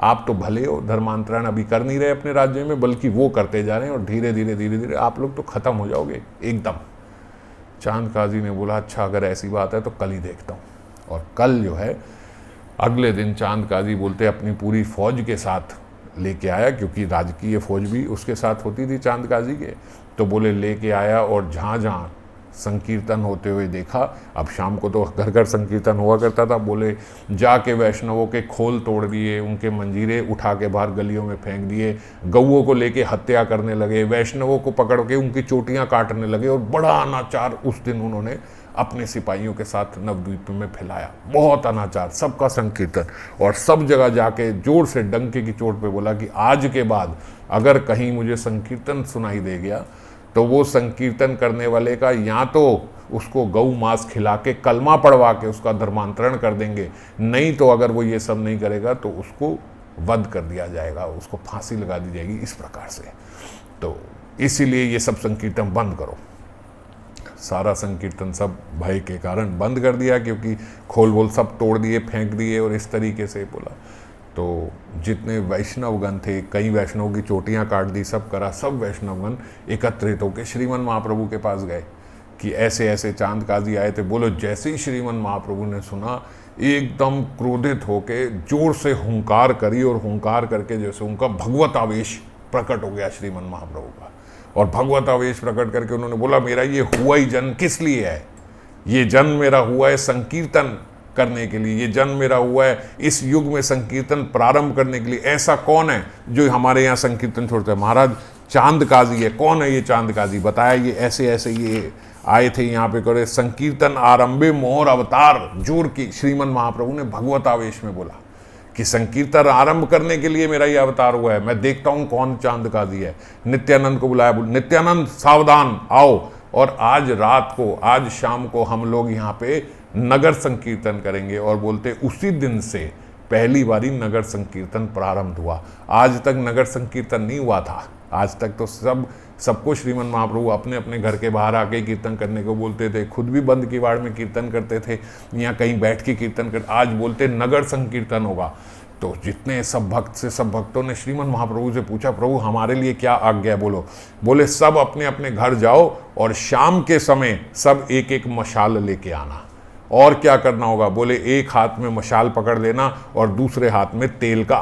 आप तो भले हो, धर्मांतरण अभी कर नहीं रहे अपने राज्य में, बल्कि वो करते जा रहे हैं और धीरे धीरे आप लोग तो ख़त्म हो जाओगे एकदम। चांद काजी ने बोला अच्छा अगर ऐसी बात है तो कल ही देखता हूँ। और कल जो है अगले दिन चांद काजी बोलते अपनी पूरी फौज के साथ लेके आया, क्योंकि राजकीय फौज भी उसके साथ होती थी चांद काजी के। तो बोले लेके आया और जहाँ जहाँ संकीर्तन होते हुए देखा, अब शाम को तो घर घर संकीर्तन हुआ करता था, बोले जाके वैष्णवों के खोल तोड़ दिए, उनके मंजीरे उठा के बाहर गलियों में फेंक दिए, गऊओं को लेके हत्या करने लगे, वैष्णवों को पकड़ के उनकी चोटियां काटने लगे और बड़ा अनाचार उस दिन उन्होंने अपने सिपाहियों के साथ नवद्वीप में फैलाया। बहुत अनाचार, सबका संकीर्तन, और सब जगह जाके जोर से डंके की चोट पे बोला कि आज के बाद अगर कहीं मुझे संकीर्तन सुनाई दे गया तो वो संकीर्तन करने वाले का या तो उसको गौ मांस खिला के कलमा पढ़वा के उसका धर्मांतरण कर देंगे, नहीं तो अगर वो ये सब नहीं करेगा तो उसको वध कर दिया जाएगा, उसको फांसी लगा दी जाएगी, इस प्रकार से। तो इसीलिए ये सब संकीर्तन बंद करो। सारा संकीर्तन सब भय के कारण बंद कर दिया, क्योंकि खोल वोल सब तोड़ दिए, फेंक दिए और इस तरीके से बोला। तो जितने वैष्णवगण थे, कई वैष्णव की चोटियां काट दी, सब करा, सब वैष्णवगण एकत्रित होकर श्रीमन महाप्रभु के पास गए कि ऐसे ऐसे चांद काजी आए थे। बोलो जैसे ही श्रीमन महाप्रभु ने सुना एकदम क्रोधित होके जोर से हुंकार करी, और हुंकार करके जैसे उनका भगवत आवेश प्रकट हो गया श्रीमन महाप्रभु का, और भगवत आवेश प्रकट करके उन्होंने बोला मेरा ये हुआ ही जन्म किस लिए है? ये जन्म मेरा हुआ है संकीर्तन करने के लिए, ये जन्म मेरा हुआ है इस युग में संकीर्तन प्रारंभ करने के लिए। ऐसा कौन है जो हमारे यहाँ संकीर्तन छोड़ता है? महाराज चांद काजी है। कौन है ये चांद काजी? बताया ये ऐसे ऐसे ये आए थे यहाँ पे करे संकीर्तन आरंभे मोहर अवतार, जोर की श्रीमन महाप्रभु ने भगवत आवेश में बोला कि संकीर्तन आरंभ करने के लिए मेरा ये अवतार हुआ है, मैं देखता हूँ कौन चांद काजी है। नित्यानंद को बुलाया, नित्यानंद सावधान आओ, और आज रात को, आज शाम को हम लोग यहाँ पे नगर संकीर्तन करेंगे। और बोलते उसी दिन से पहली बारी नगर संकीर्तन प्रारंभ हुआ। आज तक नगर संकीर्तन नहीं हुआ था। आज तक तो सबको श्रीमन महाप्रभु अपने अपने घर के बाहर आके कीर्तन करने को बोलते थे, खुद भी बंद किवाड़ में कीर्तन करते थे, यहाँ कहीं बैठ के कीर्तन कर। आज बोलते नगर संकीर्तन होगा। तो जितने सब भक्त से सब भक्तों ने श्रीमन महाप्रभु से पूछा, प्रभु हमारे लिए क्या आज्ञा है बोलो। बोले सब अपने अपने घर जाओ और शाम के समय सब एक एक मशाल लेके आना। और क्या करना होगा? बोले एक हाथ में मशाल पकड़ लेना और दूसरे हाथ में तेल का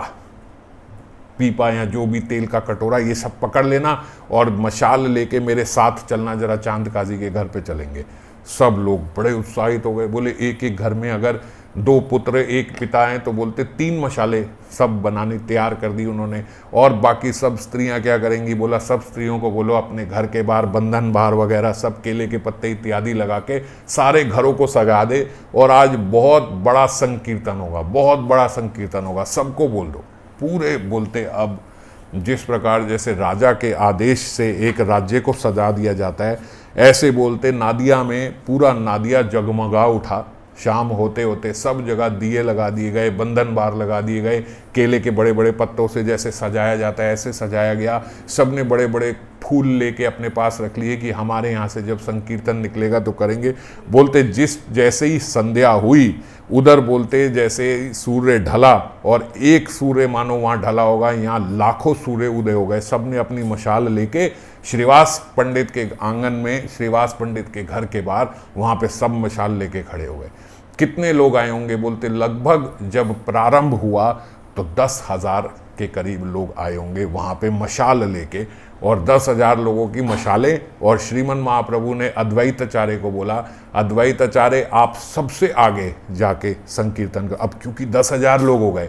पीपा या जो भी तेल का कटोरा, ये सब पकड़ लेना और मशाल लेके मेरे साथ चलना, जरा चांद काजी के घर पे चलेंगे। सब लोग बड़े उत्साहित हो गए। बोले एक एक घर में अगर 2 पुत्र एक पिता हैं तो बोलते 3 मशाले सब बनानी तैयार कर दी उन्होंने। और बाकी सब स्त्रियां क्या करेंगी? बोला सब स्त्रियों को बोलो अपने घर के बाहर बंधन बार वगैरह सब केले के पत्ते इत्यादि लगा के सारे घरों को सजा दे और आज बहुत बड़ा संकीर्तन होगा, बहुत बड़ा संकीर्तन होगा, सबको बोल दो। पूरे बोलते अब जिस प्रकार जैसे राजा के आदेश से एक राज्य को सजा दिया जाता है, ऐसे बोलते नादिया में पूरा नादिया जगमगा उठा। शाम होते होते सब जगह दिए लगा दिए गए, बंधन बार लगा दिए गए, केले के बड़े बड़े पत्तों से जैसे सजाया जाता है ऐसे सजाया गया। सब ने बड़े बड़े फूल लेके अपने पास रख लिए कि हमारे यहाँ से जब संकीर्तन निकलेगा तो करेंगे। बोलते जैसे ही संध्या हुई उधर बोलते जैसे सूर्य ढला और एक सूर्य मानो वहाँ ढला होगा, यहाँ लाखों सूर्य उदय हो गए। सब ने अपनी मशाल लेके श्रीवास पंडित के आंगन में, श्रीवास पंडित के घर के बाहर वहाँ पे सब मशाल लेके खड़े हो गए। कितने लोग आए होंगे? बोलते लगभग जब प्रारंभ हुआ तो 10,000 के करीब लोग आए होंगे वहाँ पे मशाल लेके। और 10,000 लोगों की मशालें। और श्रीमन महाप्रभु ने अद्वैताचार्य को बोला, अद्वैताचार्य आप सबसे आगे जाके संकीर्तन कर। अब क्योंकि 10,000 लोग हो गए,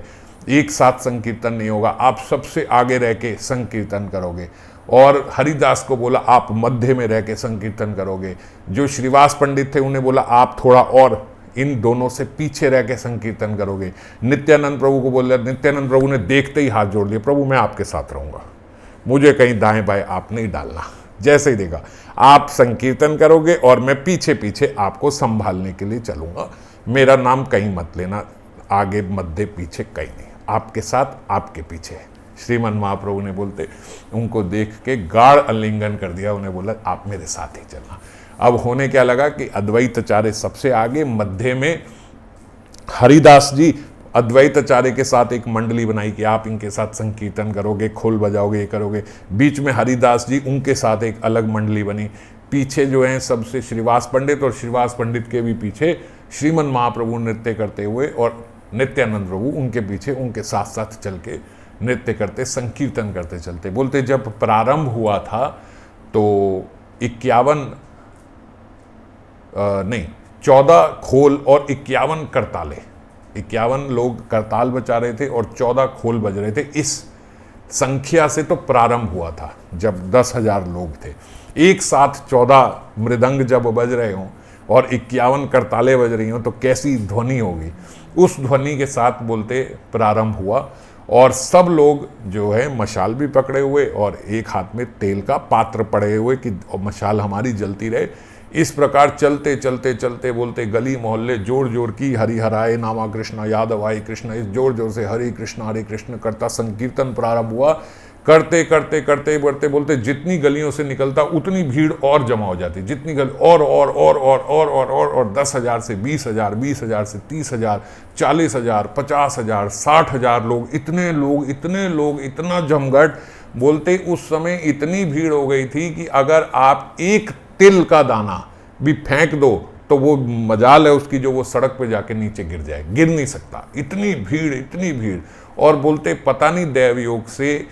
एक साथ संकीर्तन नहीं होगा, आप सबसे आगे रह के संकीर्तन करोगे। और हरिदास को बोला आप मध्य में रह के संकीर्तन करोगे। जो श्रीवास पंडित थे उन्हें बोला आप थोड़ा और इन दोनों से पीछे रह के संकीर्तन करोगे। नित्यानंद प्रभु को बोला, नित्यानंद प्रभु ने देखते ही हाथ जोड़ लिए, प्रभु मैं आपके साथ रहूंगा, मुझे कहीं दाएं बाएं आप नहीं डालना। जैसे ही देखा आप संकीर्तन करोगे और मैं पीछे पीछे आपको संभालने के लिए चलूंगा, मेरा नाम कहीं मत लेना, आगे मध्य पीछे कहीं नहीं, आपके साथ आपके पीछे। श्रीमन महाप्रभु ने बोलते उनको देख के गाढ़ आलिंगन कर दिया, उन्हें बोला आप मेरे साथ ही चलना। अब होने क्या लगा कि अद्वैताचार्य सबसे आगे, मध्य में हरिदास जी अद्वैताचार्य के साथ एक मंडली बनाई कि आप इनके साथ संकीर्तन करोगे, खोल बजाओगे, ये करोगे। बीच में हरिदास जी, उनके साथ एक अलग मंडली बनी। पीछे जो है सबसे श्रीवास पंडित, और श्रीवास पंडित के भी पीछे श्रीमन महाप्रभु नृत्य करते हुए और नित्यानंद प्रभु उनके पीछे उनके साथ साथ चल के नृत्य करते, संकीर्तन करते चलते। बोलते जब प्रारंभ हुआ था तो 14 खोल और 51 करताले, 51 लोग करताल बजा रहे थे और 14 खोल बज रहे थे। इस संख्या से तो प्रारंभ हुआ था जब 10,000 लोग थे। एक साथ 14 मृदंग जब बज रहे हों और 51 करताले बज रही हों तो कैसी ध्वनि होगी। उस ध्वनि के साथ बोलते प्रारंभ हुआ और सब लोग जो है मशाल भी पकड़े हुए और एक हाथ में तेल का पात्र पड़े हुए कि मशाल हमारी जलती रहे। इस प्रकार चलते चलते चलते बोलते गली मोहल्ले जोर जोर की हरि हराए नामा कृष्ण यादव आए कृष्ण, इस जोर जोर से हरे कृष्ण करता संकीर्तन प्रारंभ हुआ। करते करते करते बढ़ते बोलते जितनी गलियों से निकलता उतनी भीड़ और जमा हो जाती, जितनी गली और 10,000 से 20,000, 20,000 से 30,000, 40,000, 50,000, 60,000 लोग, इतने लोग, इतना जमघट। बोलते उस समय इतनी भीड़ हो गई थी कि अगर आप एक तिल का दाना भी फेंक दो तो वो मजाल है उसकी जो वो सड़क पे जाके नीचे गिर जाए, गिर नहीं सकता, इतनी भीड़। और बोलते पता नहीं दैव योग से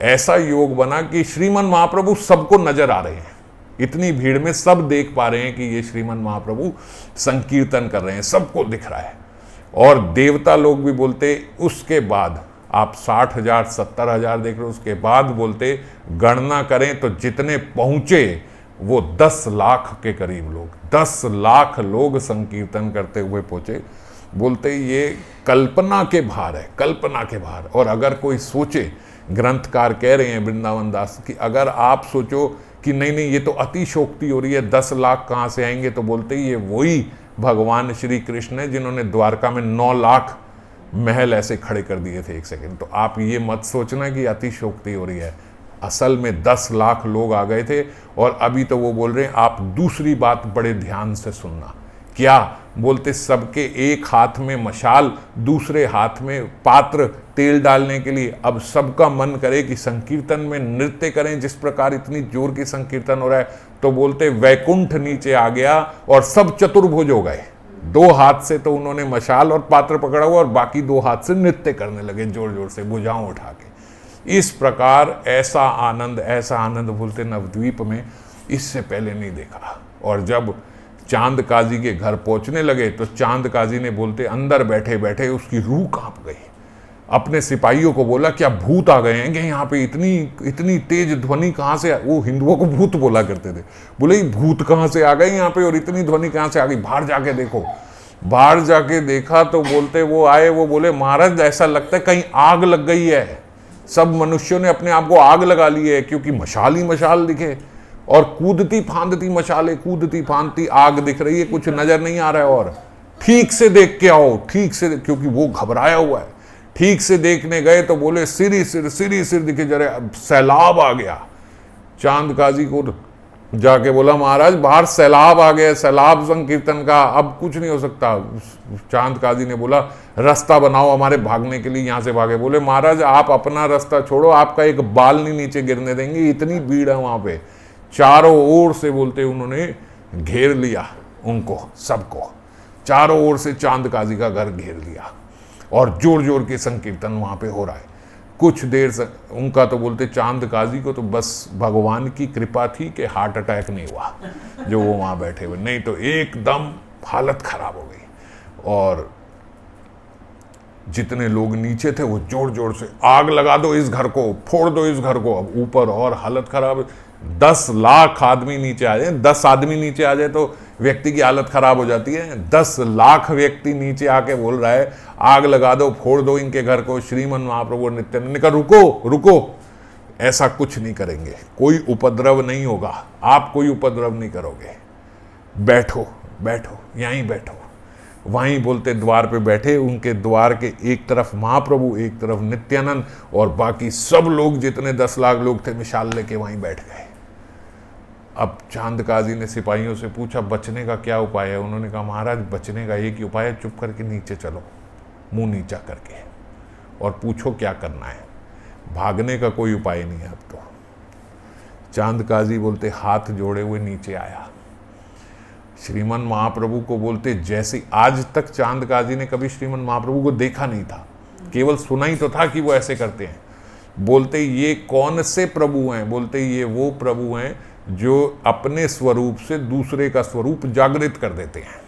ऐसा योग बना कि श्रीमन महाप्रभु सबको नजर आ रहे हैं। इतनी भीड़ में सब देख पा रहे हैं कि ये श्रीमन महाप्रभु संकीर्तन कर रहे हैं, सबको दिख रहा है। और देवता लोग भी बोलते उसके बाद आप 60,000, 70,000 देख रहे हो, उसके बाद बोलते गणना करें तो जितने पहुंचे वो 10 लाख के करीब लोग, 10 लाख लोग संकीर्तन करते हुए पहुंचे। बोलते ये कल्पना के बाहर है, कल्पना के बाहर। और अगर कोई सोचे, ग्रंथकार कह रहे हैं वृंदावन दास कि अगर आप सोचो कि नहीं ये तो अतिशोक्ति हो रही है, 10 लाख कहाँ से आएंगे, तो बोलते ये वही भगवान श्री कृष्ण है जिन्होंने द्वारका में 9 लाख महल ऐसे खड़े कर दिए थे एक सेकंड। तो आप ये मत सोचना कि अतिशोक्ति हो रही है, असल में 10 लाख लोग आ गए थे। और अभी तो वो बोल रहे हैं आप दूसरी बात बड़े ध्यान से सुनना। क्या बोलते? सबके एक हाथ में मशाल, दूसरे हाथ में पात्र तेल डालने के लिए। अब सबका मन करे कि संकीर्तन में नृत्य करें, जिस प्रकार इतनी जोर की संकीर्तन हो रहा है। तो बोलते वैकुंठ नीचे आ गया और सब चतुर्भुज हो गए। 2 हाथ से तो उन्होंने मशाल और पात्र पकड़ा हुआ और बाकी 2 हाथ से नृत्य करने लगे जोर जोर से, भुजाओं उठा के। इस प्रकार ऐसा आनंद बोलते नवद्वीप में इससे पहले नहीं देखा। और जब चांद काजी के घर पहुंचने लगे तो चांद काजी ने बोलते अंदर बैठे बैठे उसकी रूह कांप गई। अपने सिपाहियों को बोला क्या भूत आ गए हैं कि यहाँ पे इतनी तेज ध्वनि कहाँ से? वो हिंदुओं को भूत बोला करते थे। बोले ये भूत कहाँ से आ गए यहाँ पे और इतनी ध्वनि कहाँ से आ गई? बाहर जाके देखो। बाहर जाके देखा तो बोलते वो आए, वो बोले महाराज ऐसा लगता है कहीं आग लग गई है। सब मनुष्यों ने अपने आप को आग लगा ली है, क्योंकि मशाल ही मशाल दिखे और कूदती फांदती मशालें, कूदती फांदती आग दिख रही है, कुछ नजर नहीं आ रहा है। और ठीक से देख के आओ, ठीक से, क्योंकि वो घबराया हुआ है। ठीक से देखने गए तो बोले सिर ही सिर दिखे, जरा सैलाब आ गया। चांद काजी को जाके बोला महाराज बाहर सैलाब आ गया, सैलाब संकीर्तन का, अब कुछ नहीं हो सकता। चांद काजी ने बोला रास्ता बनाओ हमारे भागने के लिए, यहाँ से भागे। बोले महाराज आप अपना रास्ता छोड़ो, आपका एक बाल नहीं नीचे गिरने देंगे, इतनी भीड़ है वहां पे। चारों ओर से बोलते उन्होंने घेर लिया उनको, सबको चारों ओर से चांद काजी का घर घेर लिया और जोर जोर के संकीर्तन वहां पे हो रहा है। कुछ देर से उनका तो बोलते चांद काजी को तो बस भगवान की कृपा थी कि हार्ट अटैक नहीं हुआ जो वो वहां बैठे हुए, नहीं तो एकदम हालत खराब हो गई। और जितने लोग नीचे थे वो जोर जोर से आग लगा दो इस घर को, फोड़ दो इस घर को। अब ऊपर और हालत खराब, 10 लाख आदमी नीचे आ जाए, 10 आदमी नीचे आ जाए तो व्यक्ति की हालत खराब हो जाती है। 10 लाख व्यक्ति नीचे आके बोल रहा है आग लगा दो, फोड़ दो इनके घर को। श्रीमन महाप्रभु नित्यानंद ने कहा रुको, ऐसा कुछ नहीं करेंगे, कोई उपद्रव नहीं होगा, आप कोई उपद्रव नहीं करोगे, बैठो यहीं बैठो। वहीं बोलते द्वार पे बैठे, उनके द्वार के एक तरफ महाप्रभु, एक तरफ नित्यानंद और बाकी सब लोग जितने 10 लाख लोग थे मिसाल लेके वहीं बैठ गए। अब चांद काजी ने सिपाहियों से पूछा बचने का क्या उपाय है? उन्होंने कहा महाराज बचने का एक ही उपाय है, चुप करके नीचे चलो, मुंह नीचा करके, और पूछो क्या करना है, भागने का कोई उपाय नहीं है अब तो। चांद काजी बोलते हाथ जोड़े हुए नीचे आया। श्रीमन महाप्रभु को बोलते जैसे आज तक चांद काजी ने कभी श्रीमन महाप्रभु को देखा नहीं था, केवल सुना ही तो था कि वो ऐसे करते हैं। बोलते ये कौन से प्रभु हैं? बोलते ये वो प्रभु हैं जो अपने स्वरूप से दूसरे का स्वरूप जागृत कर देते हैं,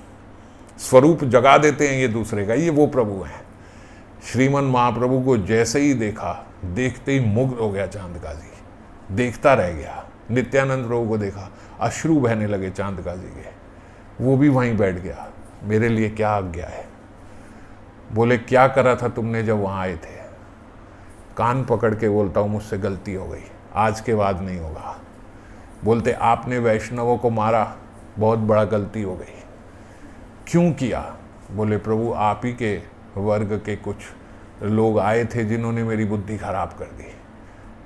स्वरूप जगा देते हैं ये दूसरे का, ये वो प्रभु हैं। श्रीमन महाप्रभु को जैसे ही देखा, देखते ही मुग्ध हो गया चांद काजी, देखता रह गया। नित्यानंद प्रभु को देखा, अश्रु बहने लगे चांद काजी के, वो भी वहीं बैठ गया। मेरे लिए क्या आज्ञा है? बोले क्या करा था तुमने जब वहां आए थे? कान पकड़ के बोलता हूं मुझसे गलती हो गई, आज के बाद नहीं होगा। बोलते आपने वैष्णवों को मारा, बहुत बड़ा गलती हो गई। क्यों किया? बोले प्रभु आप ही के वर्ग के कुछ लोग आए थे जिन्होंने मेरी बुद्धि खराब कर दी,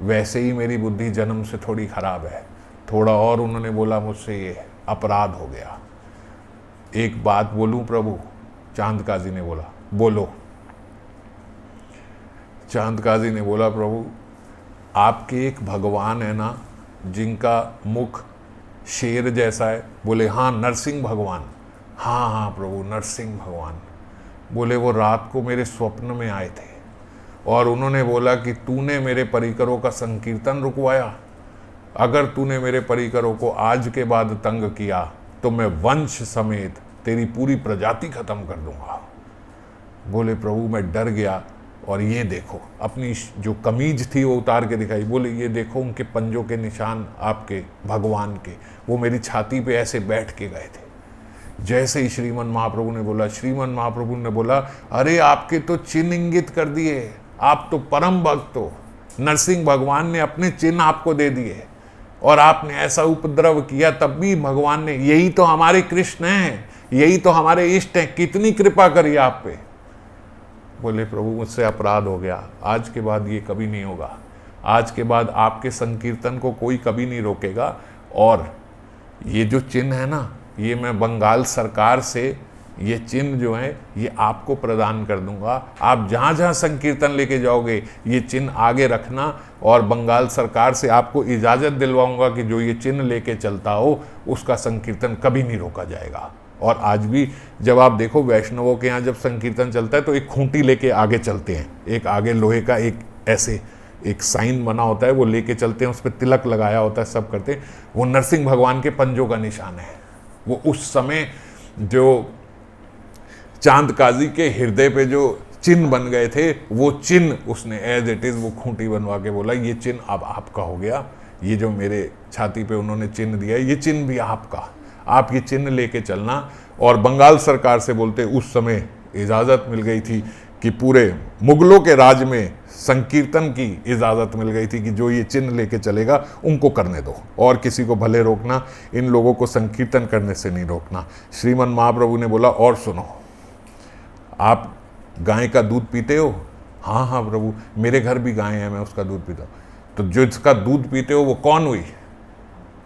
वैसे ही मेरी बुद्धि जन्म से थोड़ी खराब है, थोड़ा और उन्होंने बोला मुझसे ये अपराध हो गया। एक बात बोलूं प्रभु? चांद काजी ने बोला बोलो। चांद काजी ने बोला प्रभु आपके एक भगवान है ना जिनका मुख शेर जैसा है? बोले हाँ नरसिंह भगवान। हाँ प्रभु नरसिंह भगवान। बोले वो रात को मेरे स्वप्न में आए थे और उन्होंने बोला कि तूने मेरे परिकरों का संकीर्तन रुकवाया, अगर तूने मेरे परिकरों को आज के बाद तंग किया तो मैं वंश समेत तेरी पूरी प्रजाति खत्म कर दूंगा। बोले प्रभु मैं डर गया और ये देखो, अपनी जो कमीज थी वो उतार के दिखाई। बोले ये देखो उनके पंजों के निशान आपके भगवान के, वो मेरी छाती पे ऐसे बैठ के गए थे। जैसे ही श्रीमन महाप्रभु ने बोला, श्रीमन महाप्रभु ने बोला अरे आपके तो चिन्ह इंगित कर दिए, आप तो परम भक्त हो, नरसिंह भगवान ने अपने चिन्ह आपको दे दिए और आपने ऐसा उपद्रव किया तब भी भगवान ने, यही तो हमारे कृष्ण हैं, यही तो हमारे इष्ट हैं, कितनी कृपा करी आप पे। बोले प्रभु मुझसे अपराध हो गया, आज के बाद ये कभी नहीं होगा, आज के बाद आपके संकीर्तन को कोई कभी नहीं रोकेगा। और ये जो चिन्ह है ना, ये मैं बंगाल सरकार से ये चिन्ह जो है ये आपको प्रदान कर दूंगा। आप जहाँ जहाँ संकीर्तन लेके जाओगे ये चिन्ह आगे रखना, और बंगाल सरकार से आपको इजाज़त दिलवाऊंगा कि जो ये चिन्ह लेके चलता हो उसका संकीर्तन कभी नहीं रोका जाएगा। और आज भी जब आप देखो वैष्णवों के यहाँ जब संकीर्तन चलता है तो एक खूंटी लेके आगे चलते हैं, एक आगे लोहे का एक ऐसे एक साइन बना होता है, वो लेके चलते हैं, उस पर तिलक लगाया होता है, सब करते हैं। वो नरसिंह भगवान के पंजों का निशान है। वो उस समय जो चांद काजी के हृदय पे जो चिन्ह बन गए थे, वो चिन्ह उसने एज इट इज़ वो खूंटी बनवा के बोला ये चिन्ह अब आपका हो गया। ये जो मेरे छाती पे उन्होंने चिन्ह दिया ये चिन्ह भी आपका, आप ये चिन्ह लेके चलना। और बंगाल सरकार से बोलते उस समय इजाज़त मिल गई थी कि पूरे मुगलों के राज में संकीर्तन की इजाज़त मिल गई थी कि जो ये चिन्ह लेके चलेगा उनको करने दो, और किसी को भले रोकना, इन लोगों को संकीर्तन करने से नहीं रोकना। श्रीमन महाप्रभु ने बोला और सुनो, आप गाय का दूध पीते हो? हाँ हाँ प्रभु, मेरे घर भी गाय है, मैं उसका दूध पीता हूँ। तो जो इसका दूध पीते हो वो कौन हुई?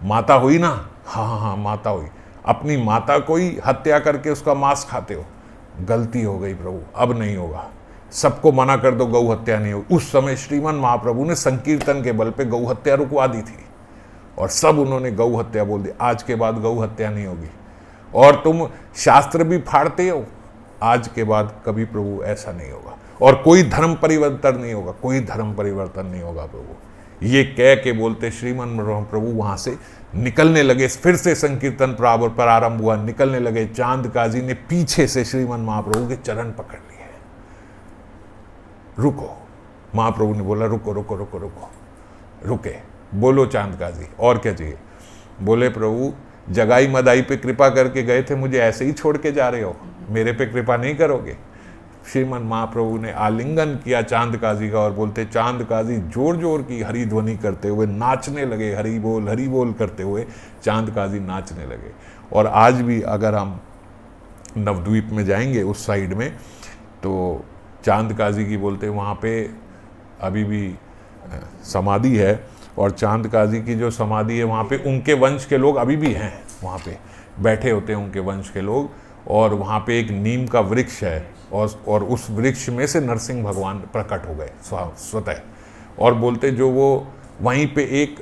माता हुई ना? हाँ हाँ हाँ माता हुई। अपनी माता को ही हत्या करके उसका मांस खाते हो, गलती हो गई प्रभु, अब नहीं होगा, सबको मना कर दो, गौ हत्या नहीं होगी। उस समय श्रीमन महाप्रभु ने संकीर्तन के बल पे गौ हत्या रुकवा दी थी, और सब उन्होंने गौ हत्या बोल दी। आज के बाद गौ हत्या नहीं होगी। और तुम शास्त्र भी फाड़ते हो, आज के बाद कभी प्रभु ऐसा नहीं होगा, और कोई धर्म परिवर्तन नहीं होगा, कोई धर्म परिवर्तन नहीं होगा प्रभु। ये कह के बोलते श्रीमन प्रभु वहां से निकलने लगे। फिर से संकीर्तन प्रारंभ हुआ, निकलने लगे। चांद काजी ने पीछे से श्रीमन महाप्रभु के चरण पकड़ लिए। रुको, महाप्रभु ने बोला रुको रुको रुको रुको। रुके, बोलो चांद काजी और क्या चाहिए? बोले प्रभु जगाई मदाई पे कृपा करके गए थे, मुझे ऐसे ही छोड़ के जा रहे हो, मेरे पे कृपा नहीं करोगे? श्रीमन महाप्रभु ने आलिंगन किया चांद काजी का, और बोलते चांद काजी जोर जोर की हरि ध्वनि करते हुए नाचने लगे, हरि बोल करते हुए चांद काजी नाचने लगे। और आज भी अगर हम नवद्वीप में जाएंगे उस साइड में, तो चांद काजी की बोलते वहाँ पे अभी भी समाधि है, और चांद काजी की जो समाधि है वहाँ पे उनके वंश के लोग अभी भी हैं, वहाँ पे बैठे होते हैं उनके वंश के लोग। और वहाँ पे एक नीम का वृक्ष है, और उस वृक्ष में से नरसिंह भगवान प्रकट हो गए स्वतः। और बोलते जो वो वहीं पे एक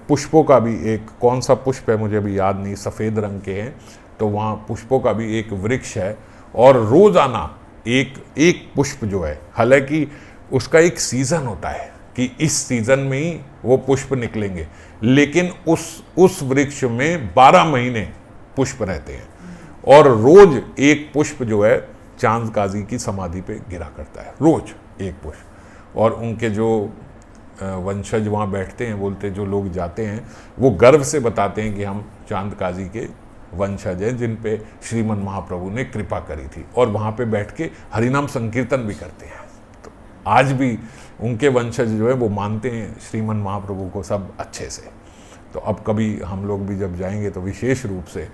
पुष्पों का भी एक कौन सा पुष्प है मुझे अभी याद नहीं, सफ़ेद रंग के हैं, तो वहाँ पुष्पों का भी एक वृक्ष है, और रोज़ाना एक पुष्प जो है, हालांकि उसका एक सीज़न होता है कि इस सीज़न में ही वो पुष्प निकलेंगे, लेकिन उस वृक्ष में 12 महीने पुष्प रहते हैं, और रोज एक पुष्प जो है चांद काजी की समाधि पे गिरा करता है, रोज एक पुष्प। और उनके जो वंशज वहाँ बैठते हैं, बोलते जो लोग जाते हैं वो गर्व से बताते हैं कि हम चांद काजी के वंशज हैं जिन पे श्रीमन महाप्रभु ने कृपा करी थी, और वहाँ पे बैठ के हरिनाम संकीर्तन भी करते हैं। तो आज भी उनके वंशज जो है वो मानते हैं श्रीमन महाप्रभु को सब अच्छे से। तो अब कभी हम लोग भी जब जाएंगे तो विशेष रूप से